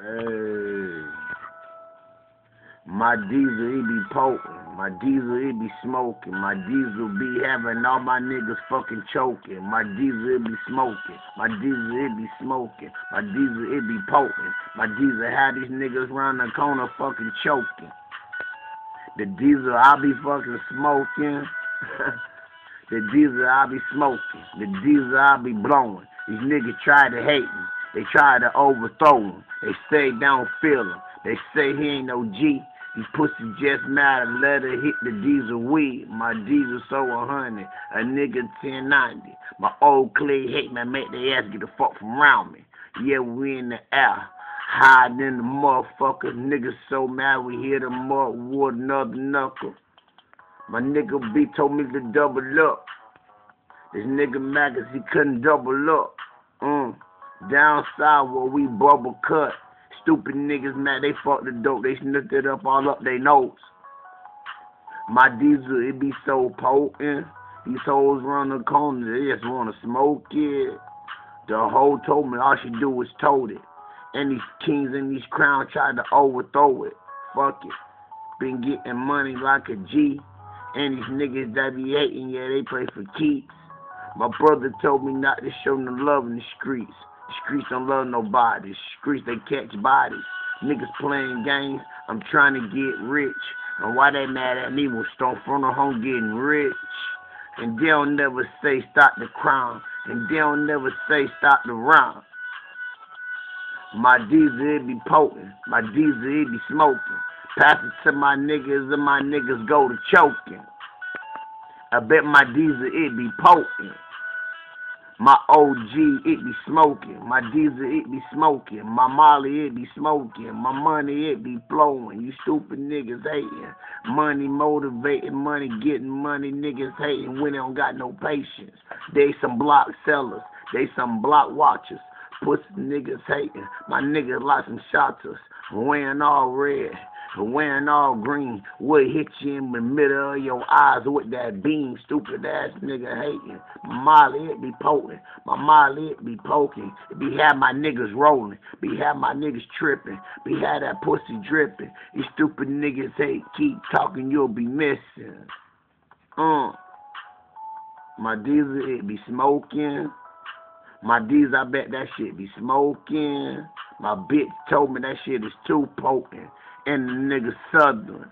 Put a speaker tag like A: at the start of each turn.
A: Hey, my diesel, it be potent. My diesel, it be smoking. My diesel be having all my niggas fucking choking. My diesel, it be smoking. My diesel, it be smoking. My diesel, it be potent. My diesel had these niggas round the corner fucking choking. The diesel, I be fucking smoking. The diesel, I be smoking. The diesel, I be blowing. These niggas try to hate me. They try to overthrow him. They say they don't feel him. They say he ain't no G. These pussies just mad and let her hit the diesel weed. My diesel so 100, a nigga 1090. My old clay hate me, make their ass get the fuck from around me. Yeah, we in the air, hiding in the motherfucker. Niggas so mad we hit them up with another knuckle. My nigga B told me to double up. This nigga mad 'cause he couldn't double up. Down south where we bubble cut. Stupid niggas mad, they fucked the dope, they sniffed it up all up they nose. My diesel, it be so potent. These hoes run the corner, they just wanna smoke it. The hoe told me all she do was tote it. And these kings and these crowns tried to overthrow it. Fuck it. Been getting money like a G. And these niggas that be hating, yeah, they play for keeps. My brother told me not to show no love in the streets. The streets don't love nobody. The streets, they catch bodies. Niggas playing games. I'm trying to get rich. And why they mad at me when Stone from the home getting rich? And they don't never say stop the crime. And they don't never say stop the rhyme. My diesel, it be potent. My diesel, it be smoking. Pass it to my niggas and my niggas go to choking. I bet my diesel, it be potent. My OG, it be smoking. My diesel, it be smoking. My Molly, it be smoking. My money, it be flowing. You stupid niggas hating. Money motivating, money getting money. Niggas hating when they don't got no patience. They some block sellers. They some block watchers. Pussy niggas hating. My niggas like some shotters. Wearing all red. Wearing all green, would hit you in the middle of your eyes with that beam, stupid ass nigga hating. My Molly, it be potent. My Molly, it be poking. It be have my niggas rolling. Be have my niggas tripping. Be have that pussy dripping. These stupid niggas hate, keep talking, you'll be missing. My diesel, it be smoking. My diesel, I bet that shit be smoking. My bitch told me that shit is too potent. And the nigga Southern.